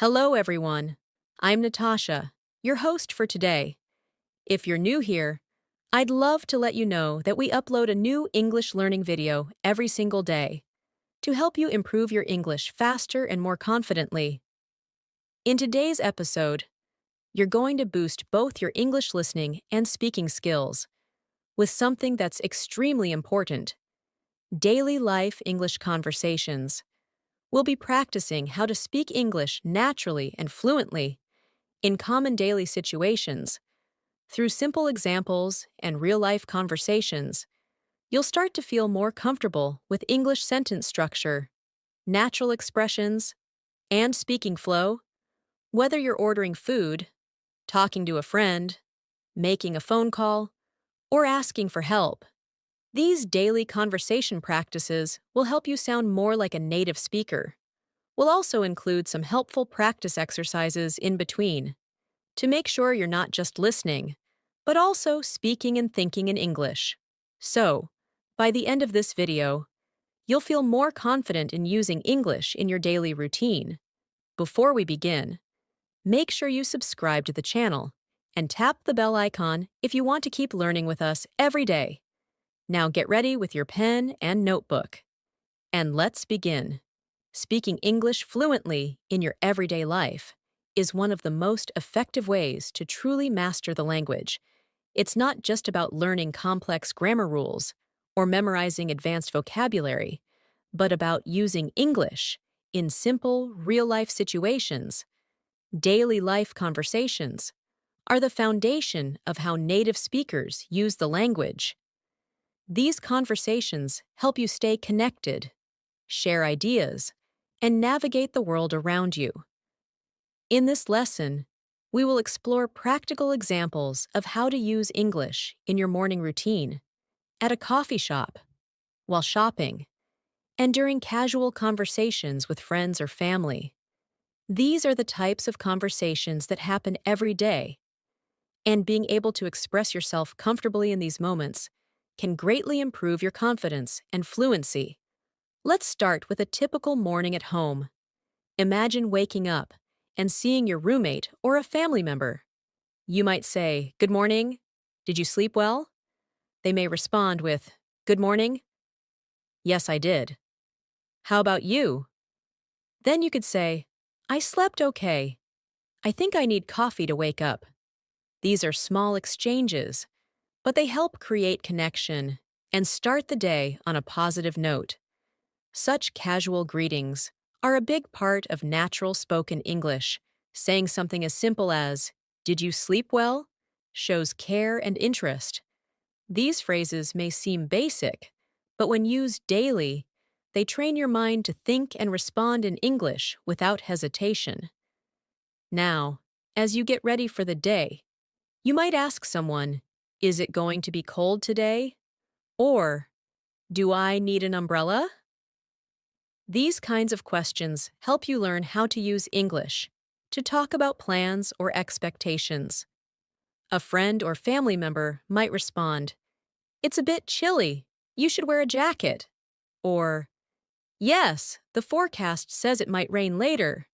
Hello, everyone. I'm Natasha, your host for today. If you're new here, I'd love to let you know that we upload a new English learning video every single day to help you improve your English faster and more confidently. In today's episode, you're going to boost both your English listening and speaking skills with something that's extremely important: daily life English conversations. We'll be practicing how to speak English naturally and fluently in common daily situations. Through simple examples and real-life conversations, you'll start to feel more comfortable with English sentence structure, natural expressions, and speaking flow. Whether you're ordering food, talking to a friend, making a phone call, or asking for help, these daily conversation practices will help you sound more like a native speaker. We'll also include some helpful practice exercises in between to make sure you're not just listening, but also speaking and thinking in English. So, by the end of this video, you'll feel more confident in using English in your daily routine. Before we begin, make sure you subscribe to the channel and tap the bell icon if you want to keep learning with us every day. Now get ready with your pen and notebook. And let's begin. Speaking English fluently in your everyday life is one of the most effective ways to truly master the language. It's not just about learning complex grammar rules or memorizing advanced vocabulary, but about using English in simple, real-life situations. Daily life conversations are the foundation of how native speakers use the language. These conversations help you stay connected, share ideas, and navigate the world around you. In this lesson, we will explore practical examples of how to use English in your morning routine, at a coffee shop, while shopping, and during casual conversations with friends or family. These are the types of conversations that happen every day, and being able to express yourself comfortably in these moments can greatly improve your confidence and fluency. Let's start with a typical morning at home. Imagine waking up and seeing your roommate or a family member. You might say, "Good morning. Did you sleep well?" They may respond with, "Good morning. Yes, I did. How about you?" Then you could say, "I slept okay. I think I need coffee to wake up." These are small exchanges, but they help create connection and start the day on a positive note. Such casual greetings are a big part of natural spoken English. Saying something as simple as, "Did you sleep well?" shows care and interest. These phrases may seem basic, but when used daily, they train your mind to think and respond in English without hesitation. Now, as you get ready for the day, you might ask someone, "Is it going to be cold today?" Or, "Do I need an umbrella?" These kinds of questions help you learn how to use English to talk about plans or expectations. A friend or family member might respond, "It's a bit chilly. You should wear a jacket." Or, "Yes, the forecast says it might rain later."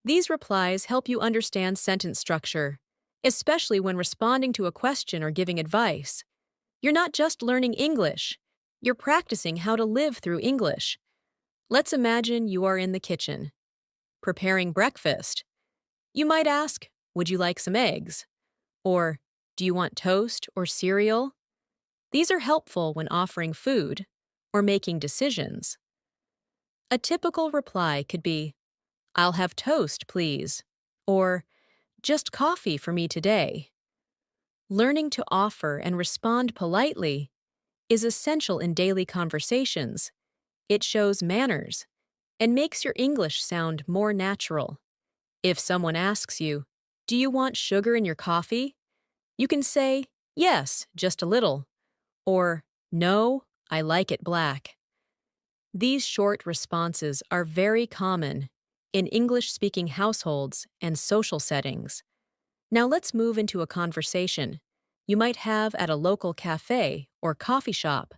These replies help you understand sentence structure, especially when responding to a question or giving advice. You're not just learning English, you're practicing how to live through English. Let's imagine you are in the kitchen, preparing breakfast. You might ask, "Would you like some eggs?" Or, "Do you want toast or cereal?" These are helpful when offering food or making decisions. A typical reply could be, "I'll have toast, please," or "Just coffee for me today." Learning to offer and respond politely is essential in daily conversations. It shows manners and makes your English sound more natural. If someone asks you, "Do you want sugar in your coffee?" you can say, "Yes, just a little," or "No, I like it black." These short responses are very common in English-speaking households and social settings. Now let's move into a conversation you might have at a local cafe or coffee shop.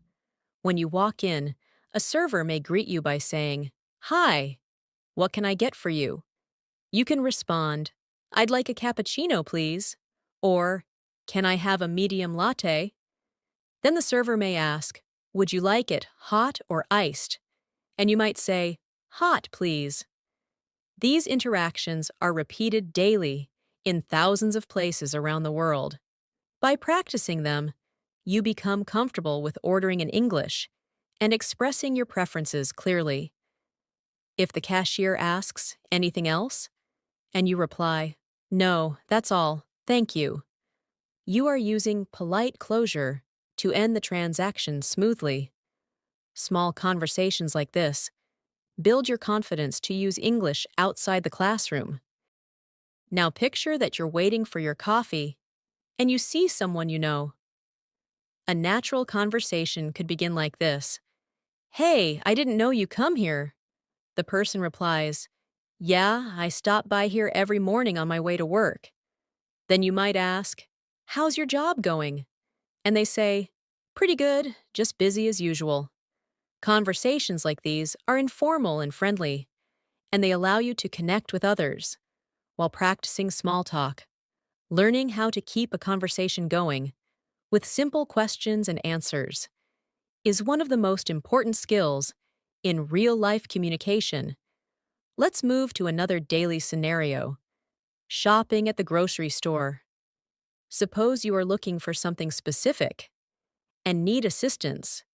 When you walk in, a server may greet you by saying, "Hi, what can I get for you?" You can respond, "I'd like a cappuccino, please," or "Can I have a medium latte?" Then the server may ask, "Would you like it hot or iced?" And you might say, "Hot, please." These interactions are repeated daily in thousands of places around the world. By practicing them, you become comfortable with ordering in English and expressing your preferences clearly. If the cashier asks anything else, and you reply, "No, that's all, thank you," you are using polite closure to end the transaction smoothly. Small conversations like this build your confidence to use English outside the classroom. Now picture that you're waiting for your coffee and you see someone you know. A natural conversation could begin like this: "Hey, I didn't know you come here." The person replies, "Yeah, I stop by here every morning on my way to work." Then you might ask, "How's your job going?" And they say, "Pretty good, just busy as usual." Conversations like these are informal and friendly, and they allow you to connect with others while practicing small talk. Learning how to keep a conversation going with simple questions and answers is one of the most important skills in real-life communication. Let's move to another daily scenario: shopping at the grocery store. Suppose you are looking for something specific and need assistance.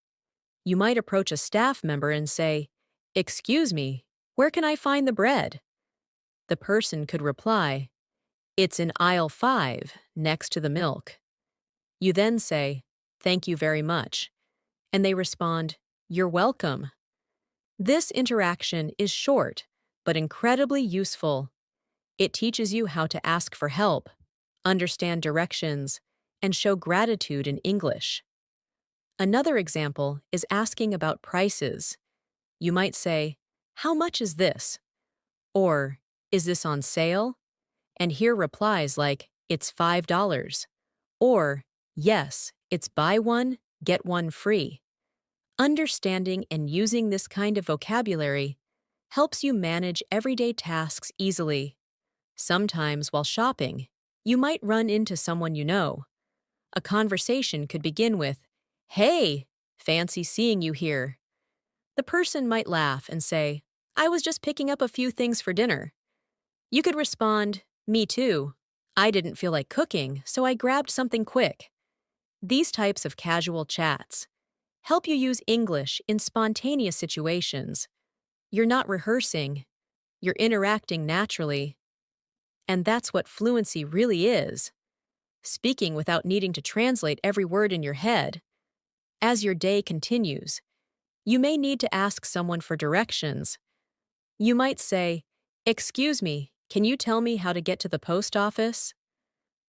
You might approach a staff member and say, "Excuse me, where can I find the bread?" The person could reply, "It's in aisle 5, next to the milk." You then say, "Thank you very much," and they respond, "You're welcome." This interaction is short, but incredibly useful. It teaches you how to ask for help, understand directions, and show gratitude in English. Another example is asking about prices. You might say, "How much is this?" Or, "Is this on sale?" And hear replies like, "It's $5." Or, "Yes, it's buy one, get one free." Understanding and using this kind of vocabulary helps you manage everyday tasks easily. Sometimes while shopping, you might run into someone you know. A conversation could begin with, "Hey, fancy seeing you here." The person might laugh and say, "I was just picking up a few things for dinner." You could respond, "Me too. I didn't feel like cooking, so I grabbed something quick." These types of casual chats help you use English in spontaneous situations. You're not rehearsing, you're interacting naturally. And that's what fluency really is: speaking without needing to translate every word in your head. As your day continues, you may need to ask someone for directions. You might say, "Excuse me, can you tell me how to get to the post office?"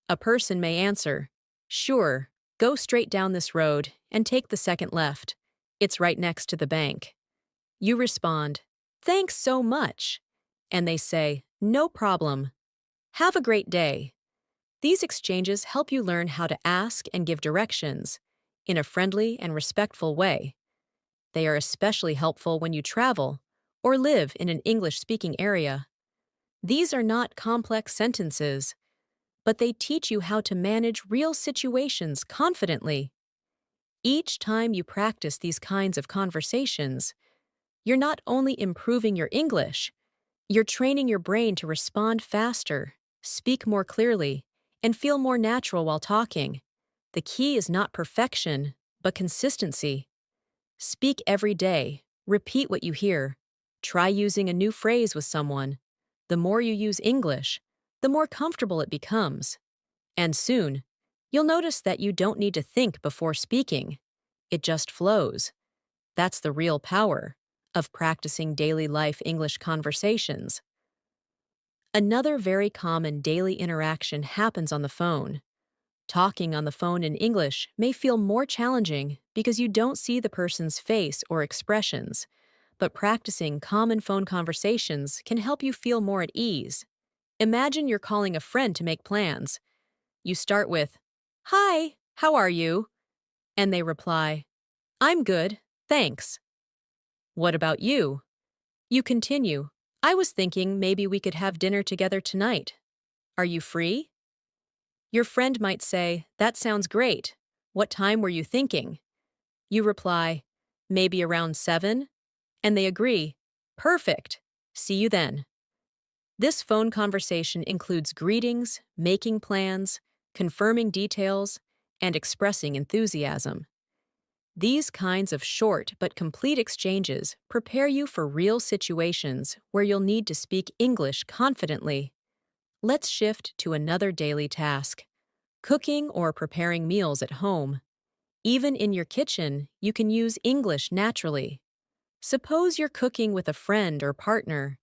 A person may answer, "Sure, go straight down this road and take the second left. It's right next to the bank." You respond, "Thanks so much." And they say, "No problem. Have a great day." These exchanges help you learn how to ask and give directions in a friendly and respectful way. They are especially helpful when you travel or live in an English-speaking area. These are not complex sentences, but they teach you how to manage real situations confidently. Each time you practice these kinds of conversations, you're not only improving your English, you're training your brain to respond faster, speak more clearly, and feel more natural while talking. The key is not perfection, but consistency. Speak every day, repeat what you hear, try using a new phrase with someone. The more you use English, the more comfortable it becomes. And soon, you'll notice that you don't need to think before speaking. It just flows. That's the real power of practicing daily life English conversations. Another very common daily interaction happens on the phone. Talking on the phone in English may feel more challenging because you don't see the person's face or expressions, but practicing common phone conversations can help you feel more at ease. Imagine you're calling a friend to make plans. You start with, "Hi, how are you?" And they reply, "I'm good, thanks." "What about you?" You continue, I was thinking maybe we could have dinner together tonight. Are you free? Your friend might say, That sounds great. What time were you thinking? You reply, Maybe around 7? And they agree, Perfect. See you then. This phone conversation includes greetings, making plans, confirming details, and expressing enthusiasm. These kinds of short but complete exchanges prepare you for real situations where you'll need to speak English confidently. Let's shift to another daily task: cooking or preparing meals at home. Even in your kitchen, you can use English naturally. Suppose you're cooking with a friend or partner.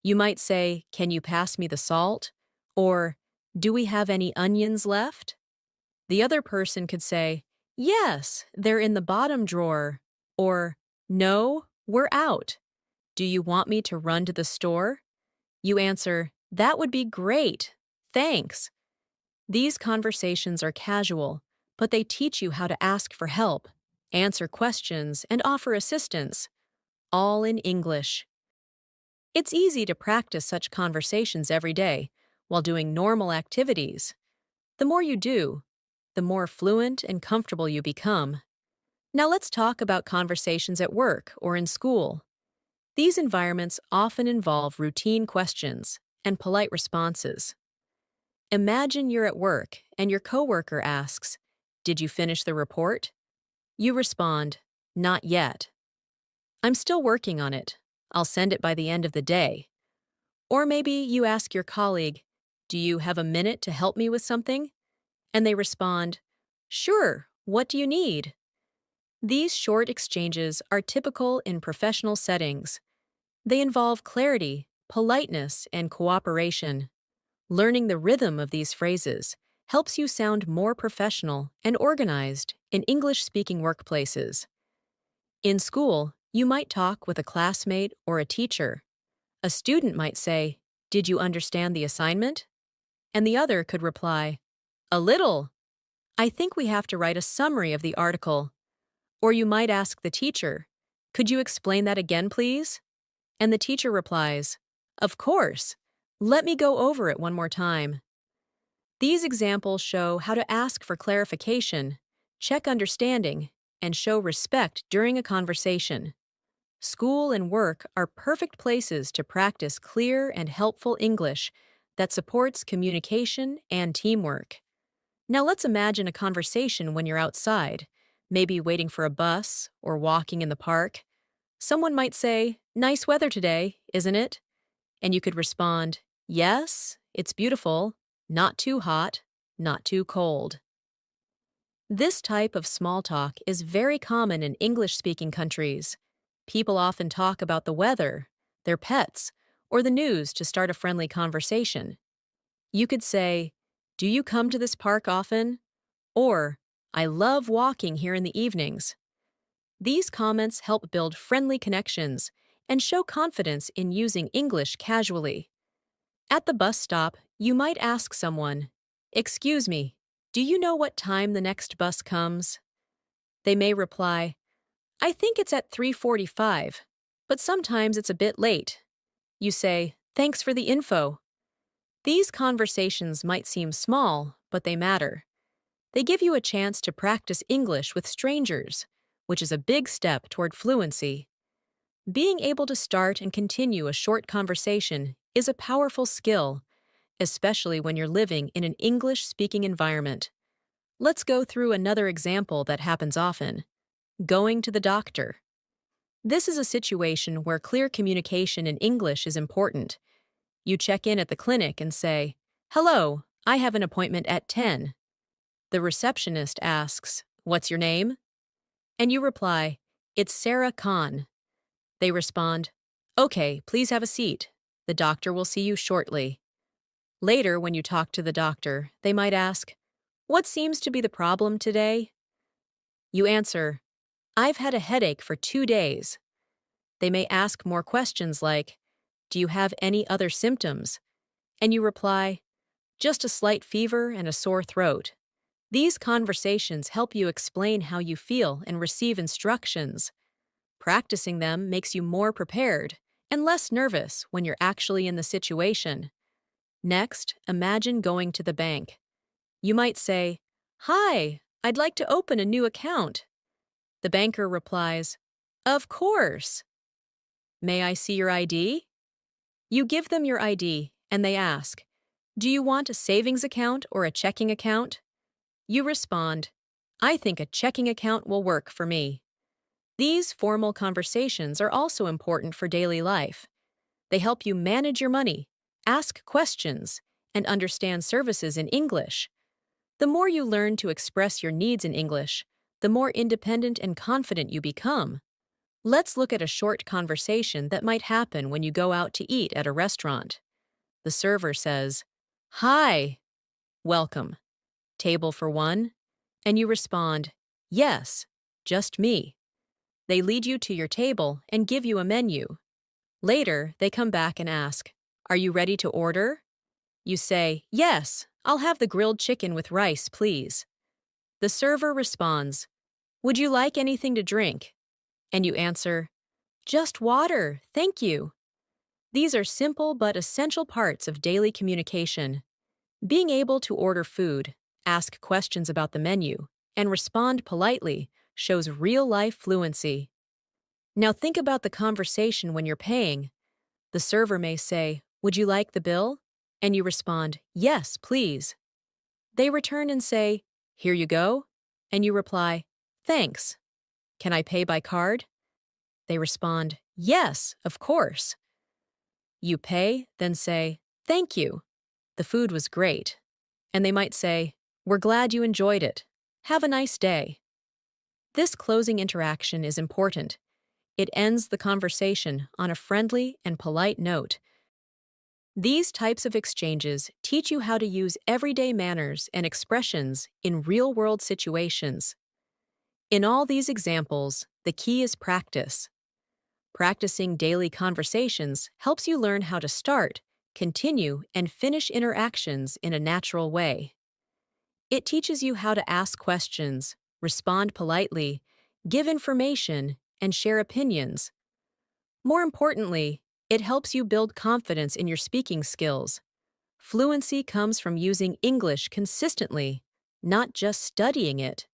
You might say, Can you pass me the salt? Or, Do we have any onions left? The other person could say, Yes, they're in the bottom drawer. Or, No, we're out. Do you want me to run to the store? You answer, That would be great. Thanks. These conversations are casual, but they teach you how to ask for help, answer questions, and offer assistance, all in English. It's easy to practice such conversations every day while doing normal activities. The more you do, the more fluent and comfortable you become. Now let's talk about conversations at work or in school. These environments often involve routine questions and polite responses. Imagine you're at work and your coworker asks, Did you finish the report? You respond, Not yet. I'm still working on it. I'll send it by the end of the day. Or maybe you ask your colleague, Do you have a minute to help me with something? And they respond, Sure, what do you need? These short exchanges are typical in professional settings. They involve clarity, politeness, and cooperation. Learning the rhythm of these phrases helps you sound more professional and organized in English-speaking workplaces. In school, you might talk with a classmate or a teacher. A student might say, Did you understand the assignment? And the other could reply, A little. I think we have to write a summary of the article. Or you might ask the teacher, Could you explain that again, please? And the teacher replies, Of course. Let me go over it one more time. These examples show how to ask for clarification, check understanding, and show respect during a conversation. School and work are perfect places to practice clear and helpful English that supports communication and teamwork. Now let's imagine a conversation when you're outside, maybe waiting for a bus or walking in the park. Someone might say, Nice weather today, isn't it? And you could respond, Yes, it's beautiful, not too hot, not too cold. This type of small talk is very common in English-speaking countries. People often talk about the weather, their pets, or the news to start a friendly conversation. You could say, Do you come to this park often? Or, I love walking here in the evenings. These comments help build friendly connections and show confidence in using English casually. At the bus stop, you might ask someone, Excuse me, do you know what time the next bus comes? They may reply, I think it's at 3:45, but sometimes it's a bit late. You say, Thanks for the info. These conversations might seem small, but they matter. They give you a chance to practice English with strangers, which is a big step toward fluency. Being able to start and continue a short conversation is a powerful skill, especially when you're living in an English-speaking environment. Let's go through another example that happens often: going to the doctor. This is a situation where clear communication in English is important. You check in at the clinic and say, Hello, I have an appointment at 10. The receptionist asks, What's your name? And you reply, It's Sarah Khan. They respond, Okay, please have a seat. The doctor will see you shortly. Later, when you talk to the doctor, they might ask, What seems to be the problem today? You answer, I've had a headache for 2 days. They may ask more questions like, Do you have any other symptoms? And you reply, Just a slight fever and a sore throat. These conversations help you explain how you feel and receive instructions. Practicing them makes you more prepared and less nervous when you're actually in the situation. Next, imagine going to the bank. You might say, "Hi, I'd like to open a new account." The banker replies, "Of course. May I see your ID?" You give them your ID, and they ask, "Do you want a savings account or a checking account?" You respond, "I think a checking account will work for me." These formal conversations are also important for daily life. They help you manage your money, ask questions, and understand services in English. The more you learn to express your needs in English, the more independent and confident you become. Let's look at a short conversation that might happen when you go out to eat at a restaurant. The server says, "Hi, welcome. Table for one?" And you respond, "Yes, just me." They lead you to your table and give you a menu. Later, they come back and ask, "Are you ready to order?" You say, "Yes, I'll have the grilled chicken with rice, please." The server responds, "Would you like anything to drink?" And you answer, "Just water, thank you." These are simple but essential parts of daily communication. Being able to order food, ask questions about the menu, and respond politely shows real-life fluency. Now think about the conversation when you're paying. The server may say, "Would you like the bill?" And you respond, "Yes, please." They return and say, "Here you go." And you reply, "Thanks. Can I pay by card?" They respond, "Yes, of course." You pay, then say, "Thank you. The food was great." And they might say, "We're glad you enjoyed it. Have a nice day." This closing interaction is important. It ends the conversation on a friendly and polite note. These types of exchanges teach you how to use everyday manners and expressions in real-world situations. In all these examples, the key is practice. Practicing daily conversations helps you learn how to start, continue, and finish interactions in a natural way. It teaches you how to ask questions, respond politely, give information, and share opinions. More importantly, it helps you build confidence in your speaking skills. Fluency comes from using English consistently, not just studying it.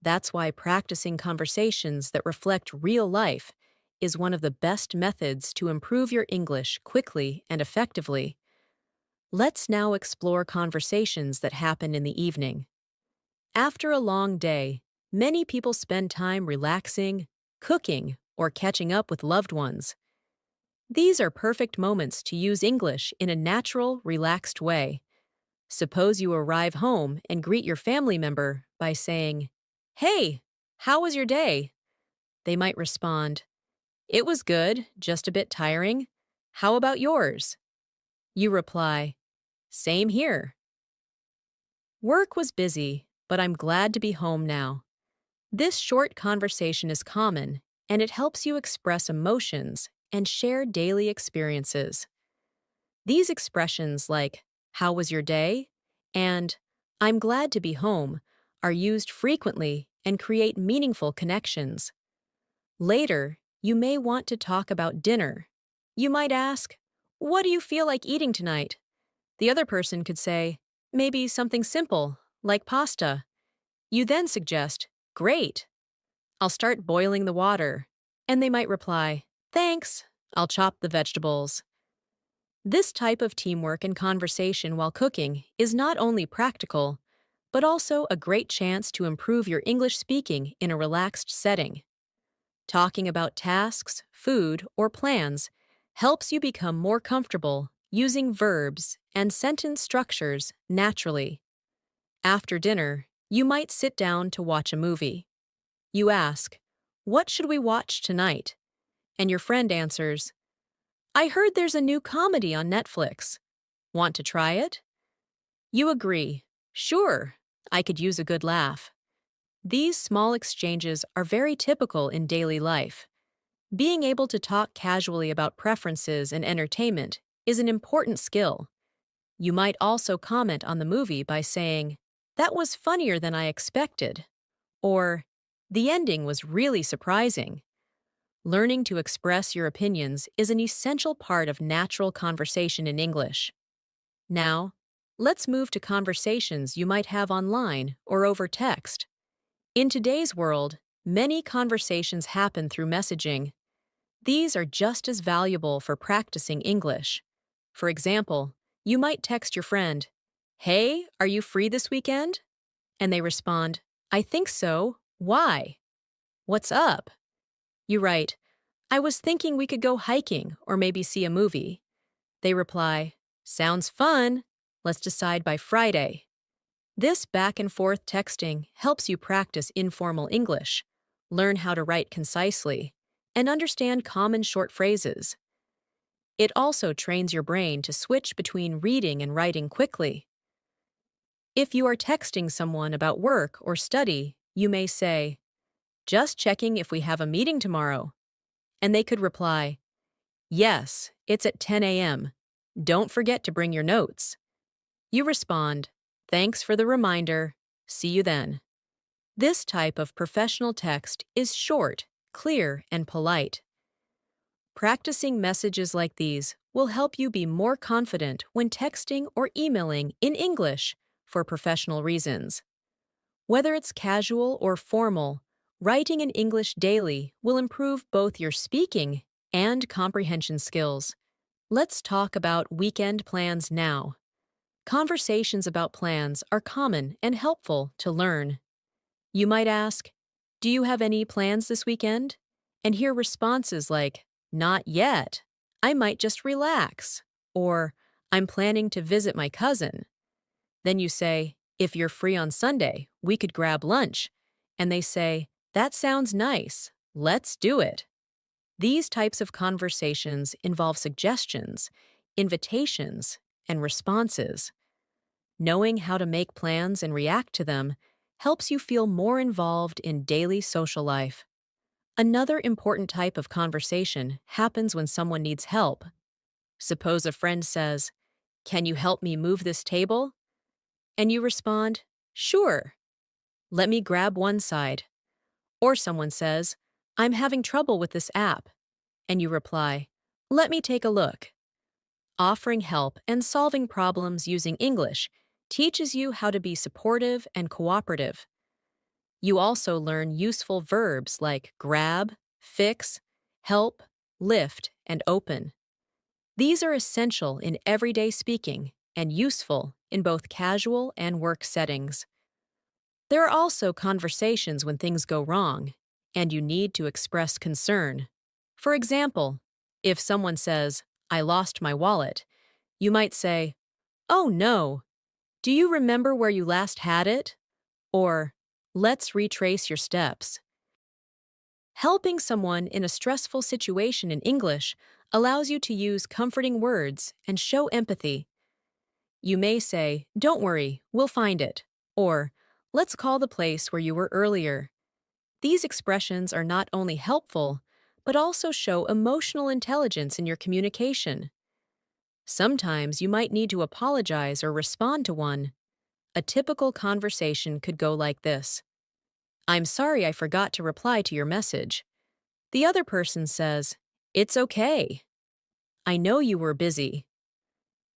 That's why practicing conversations that reflect real life is one of the best methods to improve your English quickly and effectively. Let's now explore conversations that happen in the evening. After a long day, many people spend time relaxing, cooking, or catching up with loved ones. These are perfect moments to use English in a natural, relaxed way. Suppose you arrive home and greet your family member by saying, "Hey, how was your day?" They might respond, "It was good, just a bit tiring. How about yours?" You reply, "Same here. Work was busy, but I'm glad to be home now." This short conversation is common, and it helps you express emotions and share daily experiences. These expressions like, "How was your day?" and "I'm glad to be home" are used frequently and create meaningful connections. Later, you may want to talk about dinner. You might ask, "What do you feel like eating tonight?" The other person could say, "Maybe something simple, like pasta." You then suggest, "Great. I'll start boiling the water." And they might reply, "Thanks. I'll chop the vegetables." This type of teamwork and conversation while cooking is not only practical, but also a great chance to improve your English speaking in a relaxed setting. Talking about tasks, food, or plans helps you become more comfortable using verbs and sentence structures naturally. After dinner, you might sit down to watch a movie. You ask, "What should we watch tonight?" And your friend answers, "I heard there's a new comedy on Netflix. Want to try it?" You agree, "Sure, I could use a good laugh." These small exchanges are very typical in daily life. Being able to talk casually about preferences and entertainment is an important skill. You might also comment on the movie by saying, "That was funnier than I expected," or "The ending was really surprising." Learning to express your opinions is an essential part of natural conversation in English. Now, let's move to conversations you might have online or over text. In today's world, many conversations happen through messaging. These are just as valuable for practicing English. For example, you might text your friend, "Hey, are you free this weekend?" And they respond, "I think so. Why? What's up?" You write, "I was thinking we could go hiking or maybe see a movie." They reply, "Sounds fun. Let's decide by Friday." This back and forth texting helps you practice informal English, learn how to write concisely, and understand common short phrases. It also trains your brain to switch between reading and writing quickly. If you are texting someone about work or study, you may say, "Just checking if we have a meeting tomorrow." And they could reply, "Yes, it's at 10 a.m. Don't forget to bring your notes." You respond, "Thanks for the reminder. See you then." This type of professional text is short, clear, and polite. Practicing messages like these will help you be more confident when texting or emailing in English for professional reasons. Whether it's casual or formal, writing in English daily will improve both your speaking and comprehension skills. Let's talk about weekend plans now. Conversations about plans are common and helpful to learn. You might ask, "Do you have any plans this weekend?" And hear responses like, "Not yet. I might just relax." Or, "I'm planning to visit my cousin." Then you say, "If you're free on Sunday, we could grab lunch." And they say, "That sounds nice. Let's do it." These types of conversations involve suggestions, invitations, and responses. Knowing how to make plans and react to them helps you feel more involved in daily social life. Another important type of conversation happens when someone needs help. Suppose a friend says, "Can you help me move this table?" And you respond, "Sure. Let me grab one side." Or someone says, "I'm having trouble with this app." And you reply, "Let me take a look." Offering help and solving problems using English teaches you how to be supportive and cooperative. You also learn useful verbs like grab, fix, help, lift, and open. These are essential in everyday speaking and useful in both casual and work settings. There are also conversations when things go wrong, and you need to express concern. For example, if someone says, "I lost my wallet," you might say, "Oh no, do you remember where you last had it?" Or, "Let's retrace your steps." Helping someone in a stressful situation in English allows you to use comforting words and show empathy. You may say, "Don't worry, we'll find it," or, "Let's call the place where you were earlier." These expressions are not only helpful, but also show emotional intelligence in your communication. Sometimes you might need to apologize or respond to one. A typical conversation could go like this: "I'm sorry I forgot to reply to your message." The other person says, "It's okay. I know you were busy."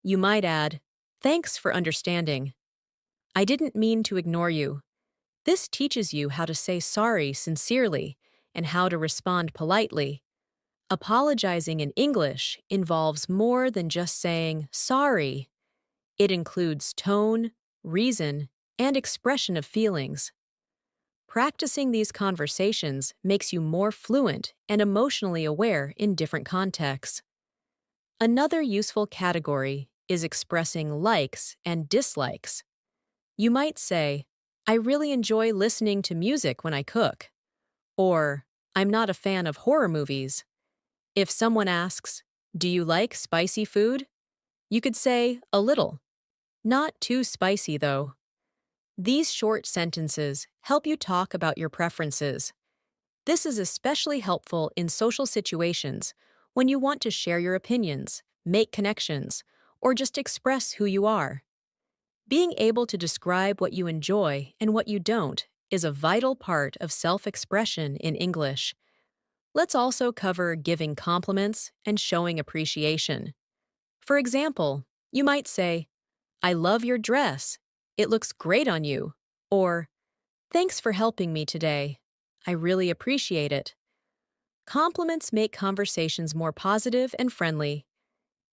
You might add, "Thanks for understanding. I didn't mean to ignore you." This teaches you how to say sorry sincerely and how to respond politely. Apologizing in English involves more than just saying sorry. It includes tone, reason, and expression of feelings. Practicing these conversations makes you more fluent and emotionally aware in different contexts. Another useful category is expressing likes and dislikes. You might say, "I really enjoy listening to music when I cook," or, "I'm not a fan of horror movies." If someone asks, "Do you like spicy food?" you could say, "A little." Not too spicy, though. These short sentences help you talk about your preferences. This is especially helpful in social situations when you want to share your opinions, make connections, or just express who you are. Being able to describe what you enjoy and what you don't is a vital part of self-expression in English. Let's also cover giving compliments and showing appreciation. For example, you might say, I love your dress. It looks great on you. Or, thanks for helping me today. I really appreciate it. Compliments make conversations more positive and friendly.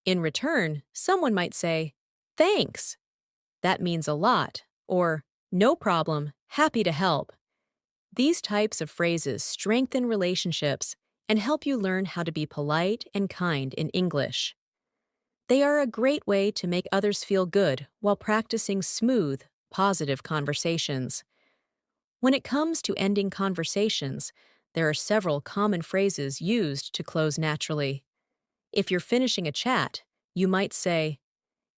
In return, someone might say, thanks. That means a lot. Or, no problem, happy to help. These types of phrases strengthen relationships and help you learn how to be polite and kind in English. They are a great way to make others feel good while practicing smooth, positive conversations. When it comes to ending conversations, there are several common phrases used to close naturally. If you're finishing a chat, you might say,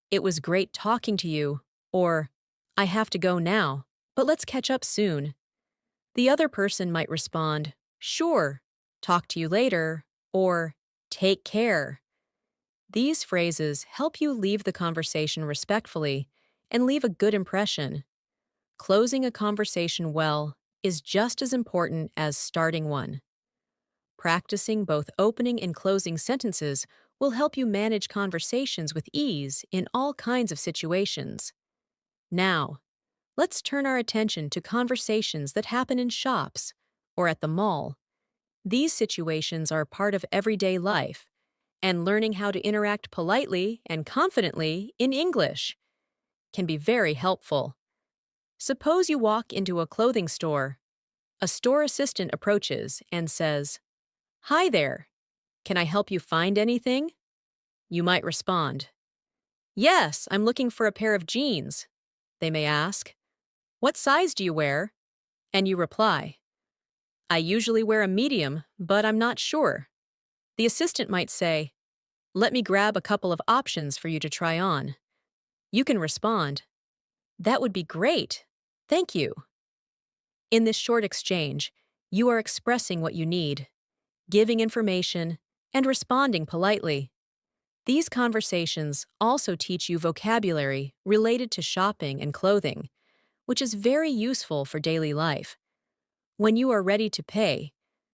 it was great talking to you, or I have to go now, but let's catch up soon. The other person might respond, sure, talk to you later, or take care. These phrases help you leave the conversation respectfully and leave a good impression. Closing a conversation well is just as important as starting one. Practicing both opening and closing sentences will help you manage conversations with ease in all kinds of situations. Now, let's turn our attention to conversations that happen in shops or at the mall. These situations are part of everyday life, and learning how to interact politely and confidently in English can be very helpful. Suppose you walk into a clothing store. A store assistant approaches and says, hi there, can I help you find anything? You might respond, yes, I'm looking for a pair of jeans. They may ask, what size do you wear? And you reply, I usually wear a medium, but I'm not sure. The assistant might say, let me grab a couple of options for you to try on. You can respond, that would be great. Thank you. In this short exchange, you are expressing what you need, giving information, and responding politely. These conversations also teach you vocabulary related to shopping and clothing, which is very useful for daily life. When you are ready to pay,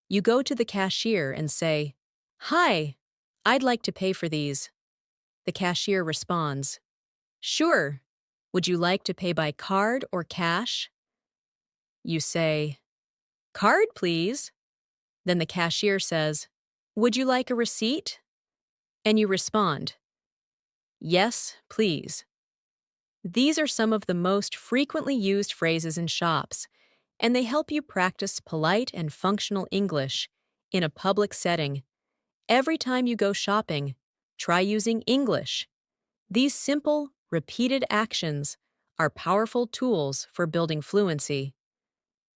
you go to the cashier and say, hi, I'd like to pay for these. The cashier responds, sure. Would you like to pay by card or cash? You say, card, please. Then the cashier says, would you like a receipt? And you respond, yes, please. These are some of the most frequently used phrases in shops, and they help you practice polite and functional English in a public setting. Every time you go shopping, try using English. These simple, repeated actions are powerful tools for building fluency.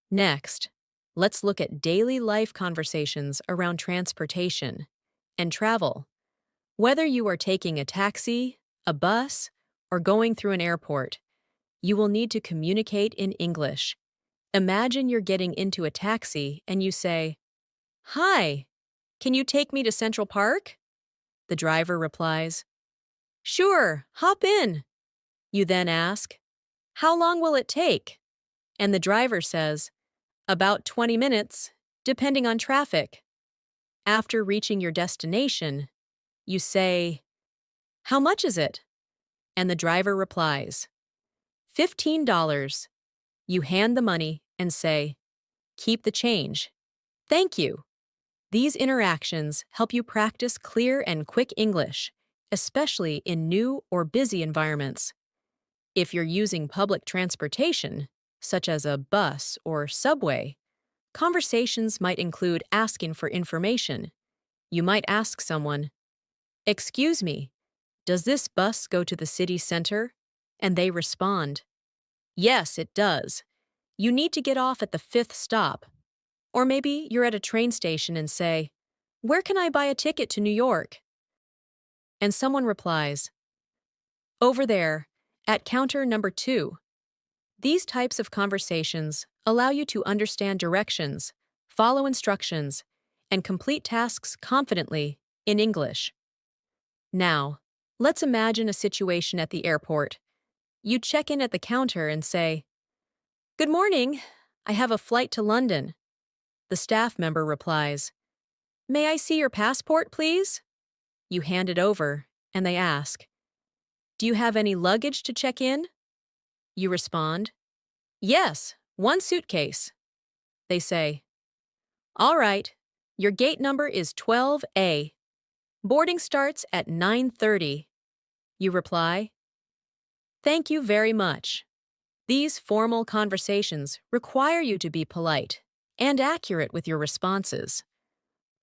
Next, let's look at daily life conversations around transportation and travel. Whether you are taking a taxi, a bus, or going through an airport, you will need to communicate in English. Imagine you're getting into a taxi and you say, hi, can you take me to Central Park? The driver replies, sure, hop in. You then ask, how long will it take? And the driver says, about 20 minutes, depending on traffic. After reaching your destination, you say, how much is it? And the driver replies, $15. You hand the money and say, keep the change. Thank you. These interactions help you practice clear and quick English, especially in new or busy environments. If you're using public transportation, such as a bus or subway, conversations might include asking for information. You might ask someone, excuse me, does this bus go to the city center? And they respond, yes, it does. You need to get off at the 5th stop. Or maybe you're at a train station and say, where can I buy a ticket to New York? And someone replies, over there, at counter number 2. These types of conversations allow you to understand directions, follow instructions, and complete tasks confidently in English. Now, let's imagine a situation at the airport. You check in at the counter and say, good morning, I have a flight to London. The staff member replies, May I see your passport, please? You hand it over, and they ask, do you have any luggage to check in? You respond, yes, one suitcase. They say, all right, your gate number is 12A. Boarding starts at 9:30. You reply, thank you very much. These formal conversations require you to be polite and accurate with your responses.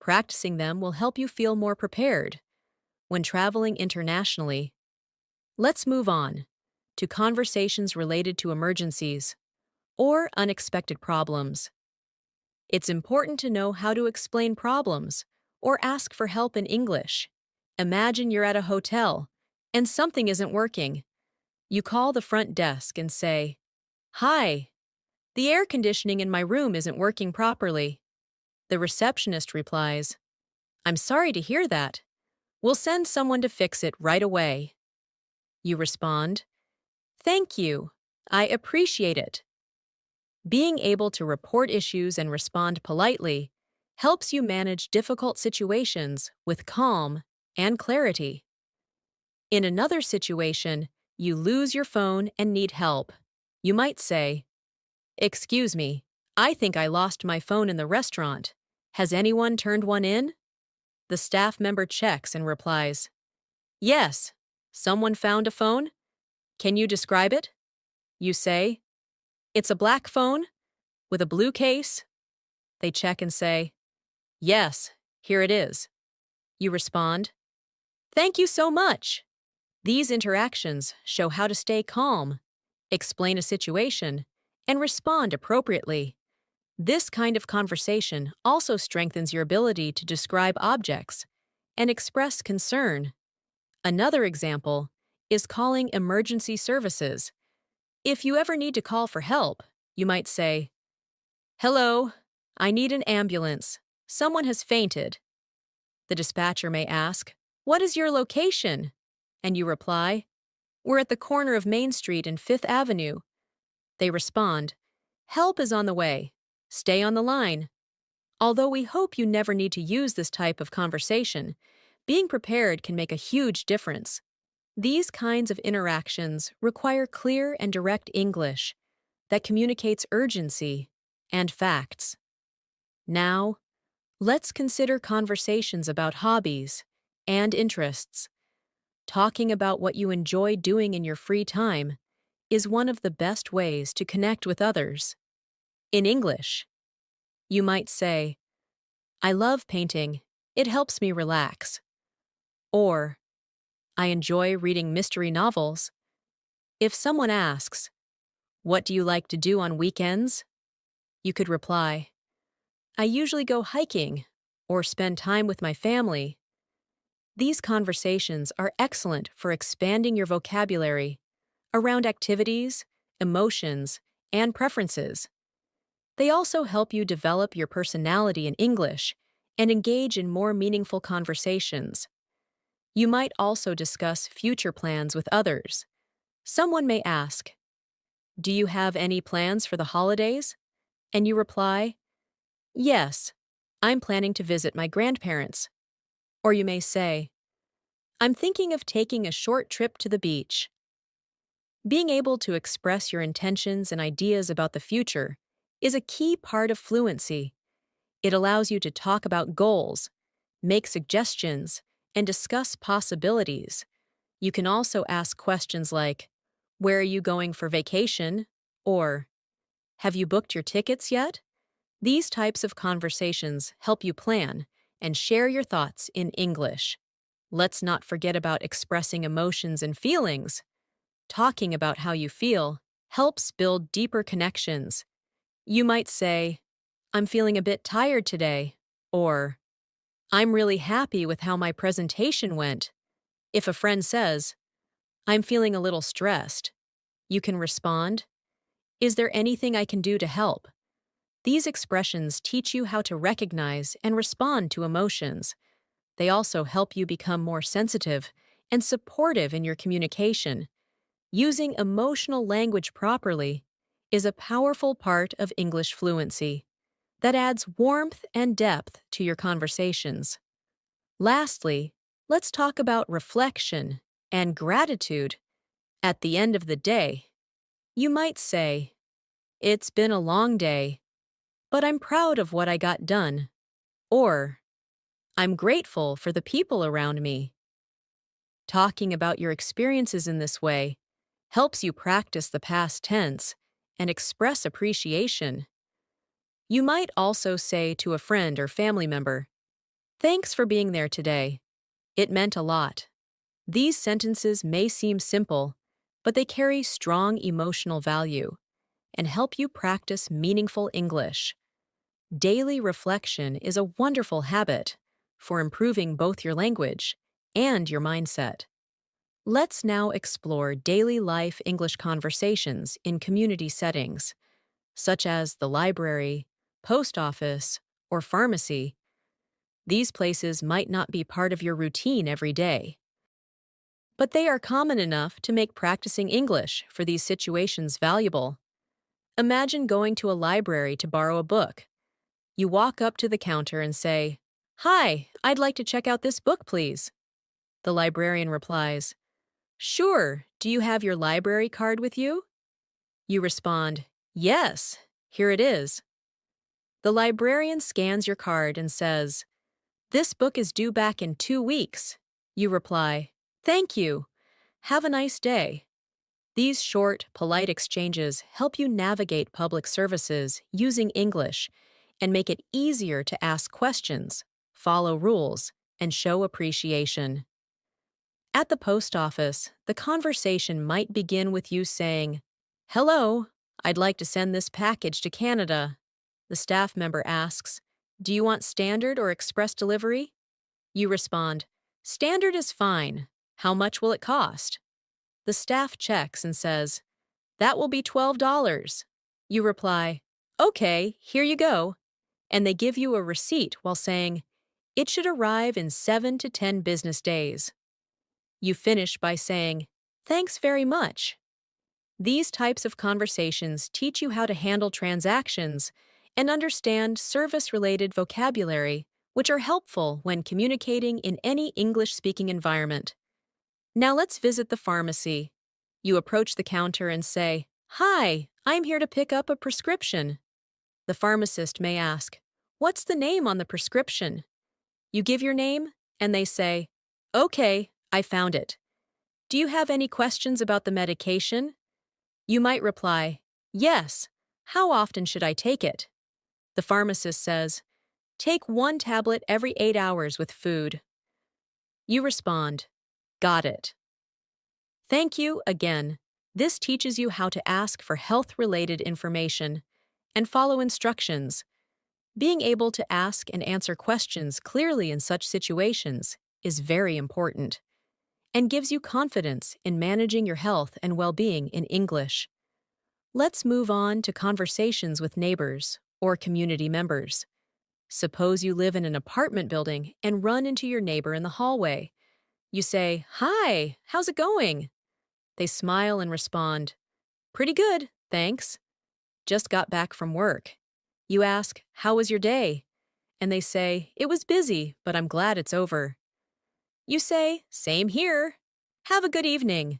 Practicing them will help you feel more prepared when traveling internationally. Let's move on to conversations related to emergencies or unexpected problems. It's important to know how to explain problems or ask for help in English. Imagine you're at a hotel and something isn't working. You call the front desk and say, hi, the air conditioning in my room isn't working properly. The receptionist replies, I'm sorry to hear that. We'll send someone to fix it right away. You respond, thank you. I appreciate it. Being able to report issues and respond politely helps you manage difficult situations with calm and clarity. In another situation, you lose your phone and need help. You might say, excuse me, I think I lost my phone in the restaurant. Has anyone turned one in? The staff member checks and replies, yes, someone found a phone. Can you describe it? You say, it's a black phone with a blue case. They check and say, yes, here it is. You respond, thank you so much. These interactions show how to stay calm, explain a situation, and respond appropriately. This kind of conversation also strengthens your ability to describe objects and express concern. Another example is calling emergency services. If you ever need to call for help, you might say, hello, I need an ambulance. Someone has fainted. The dispatcher may ask, what is your location? And you reply, we're at the corner of Main Street and Fifth Avenue. They respond, help is on the way. Stay on the line. Although we hope you never need to use this type of conversation, being prepared can make a huge difference. These kinds of interactions require clear and direct English that communicates urgency and facts. Now, let's consider conversations about hobbies and interests. Talking about what you enjoy doing in your free time is one of the best ways to connect with others. In English, you might say, I love painting. It helps me relax. Or, I enjoy reading mystery novels. If someone asks, what do you like to do on weekends? You could reply, I usually go hiking or spend time with my family. These conversations are excellent for expanding your vocabulary around activities, emotions, and preferences. They also help you develop your personality in English and engage in more meaningful conversations. You might also discuss future plans with others. Someone may ask, do you have any plans for the holidays? And you reply, yes, I'm planning to visit my grandparents. Or you may say, I'm thinking of taking a short trip to the beach. Being able to express your intentions and ideas about the future is a key part of fluency. It allows you to talk about goals, make suggestions, and discuss possibilities. You can also ask questions like, where are you going for vacation? Or, have you booked your tickets yet? These types of conversations help you plan and share your thoughts in English. Let's not forget about expressing emotions and feelings. Talking about how you feel helps build deeper connections. You might say, I'm feeling a bit tired today, or I'm really happy with how my presentation went. If a friend says, I'm feeling a little stressed, you can respond, is there anything I can do to help? These expressions teach you how to recognize and respond to emotions. They also help you become more sensitive and supportive in your communication. Using emotional language properly is a powerful part of English fluency. that adds warmth and depth to your conversations. Lastly, let's talk about reflection and gratitude. At the end of the day, you might say, "It's been a long day, but I'm proud of what I got done." Or, "I'm grateful for the people around me." Talking about your experiences in this way helps you practice the past tense and express appreciation. You might also say to a friend or family member, "Thanks for being there today. It meant a lot." These sentences may seem simple, but they carry strong emotional value and help you practice meaningful English. Daily reflection is a wonderful habit for improving both your language and your mindset. Let's now explore daily life English conversations in community settings, such as the library, post office, or pharmacy. These places might not be part of your routine every day, but they are common enough to make practicing English for these situations valuable. Imagine going to a library to borrow a book. You walk up to the counter and say, "Hi, I'd like to check out this book, please." The librarian replies, "Sure, do you have your library card with you?" You respond, "Yes, here it is." The librarian scans your card and says, "This book is due back in 2 weeks." You reply, "Thank you. Have a nice day." These short, polite exchanges help you navigate public services using English and make it easier to ask questions, follow rules, and show appreciation. At the post office, the conversation might begin with you saying, "Hello, I'd like to send this package to Canada." The staff member asks, "Do you want standard or express delivery?" You respond, "Standard is fine. How much will it cost?" The staff checks and says, "That will be $12." You reply, "Okay, here you go." And they give you a receipt while saying, "It should arrive in 7 to 10 business days." You finish by saying, "Thanks very much." These types of conversations teach you how to handle transactions and understand service-related vocabulary, which are helpful when communicating in any English-speaking environment. Now let's visit the pharmacy. You approach the counter and say, "Hi, I'm here to pick up a prescription." The pharmacist may ask, "What's the name on the prescription?" You give your name, and they say, "Okay, I found it. Do you have any questions about the medication?" You might reply, "Yes. How often should I take it?" The pharmacist says, "Take 1 tablet every 8 hours with food." You respond, "Got it." Thank you again. This teaches you how to ask for health-related information and follow instructions. Being able to ask and answer questions clearly in such situations is very important and gives you confidence in managing your health and well-being in English. Let's move on to conversations with neighbors or community members. Suppose you live in an apartment building and run into your neighbor in the hallway. You say, "Hi, how's it going?" They smile and respond, "Pretty good, thanks. Just got back from work." You ask, "How was your day?" And they say, "It was busy, but I'm glad it's over." You say, "Same here. Have a good evening."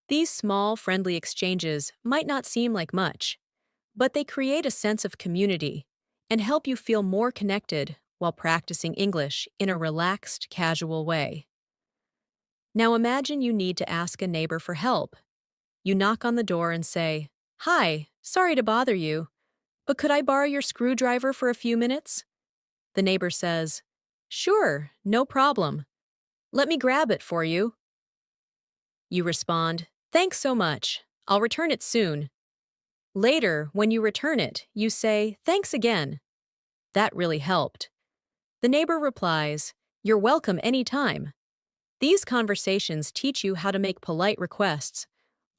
These small, friendly exchanges might not seem like much, but they create a sense of community and help you feel more connected while practicing English in a relaxed, casual way. Now imagine you need to ask a neighbor for help. You knock on the door and say, "Hi, sorry to bother you, but could I borrow your screwdriver for a few minutes?" The neighbor says, "Sure, no problem. Let me grab it for you." You respond, "Thanks so much. I'll return it soon." Later, when you return it, you say, "Thanks again. That really helped." The neighbor replies, "You're welcome anytime." These conversations teach you how to make polite requests,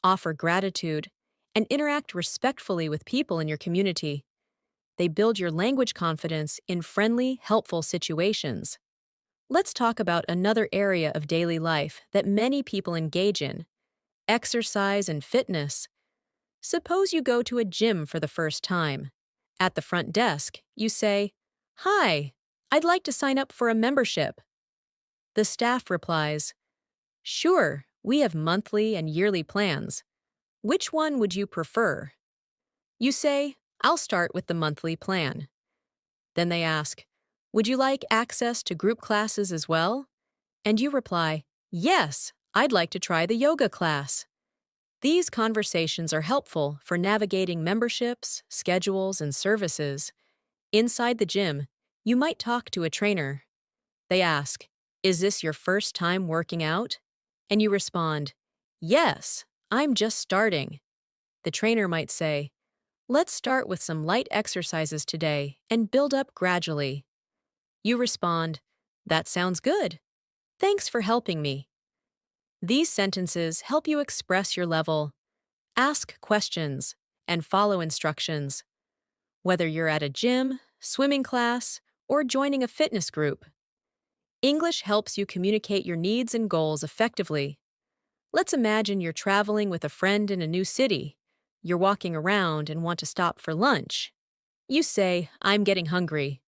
offer gratitude, and interact respectfully with people in your community. They build your language confidence in friendly, helpful situations. Let's talk about another area of daily life that many people engage in: exercise and fitness. Suppose you go to a gym for the first time. At the front desk, you say, "Hi, I'd like to sign up for a membership." The staff replies, "Sure, we have monthly and yearly plans. Which one would you prefer?" You say, "I'll start with the monthly plan." Then they ask, "Would you like access to group classes as well?" And you reply, "Yes, I'd like to try the yoga class." These conversations are helpful for navigating memberships, schedules, and services. Inside the gym, you might talk to a trainer. They ask, "Is this your first time working out?" And you respond, "Yes, I'm just starting." The trainer might say, "Let's start with some light exercises today and build up gradually." You respond, "That sounds good. Thanks for helping me." These sentences help you express your level, ask questions, and follow instructions. Whether you're at a gym, swimming class, or joining a fitness group, English helps you communicate your needs and goals effectively. Let's imagine you're traveling with a friend in a new city. You're walking around and want to stop for lunch. You say, "I'm getting hungry.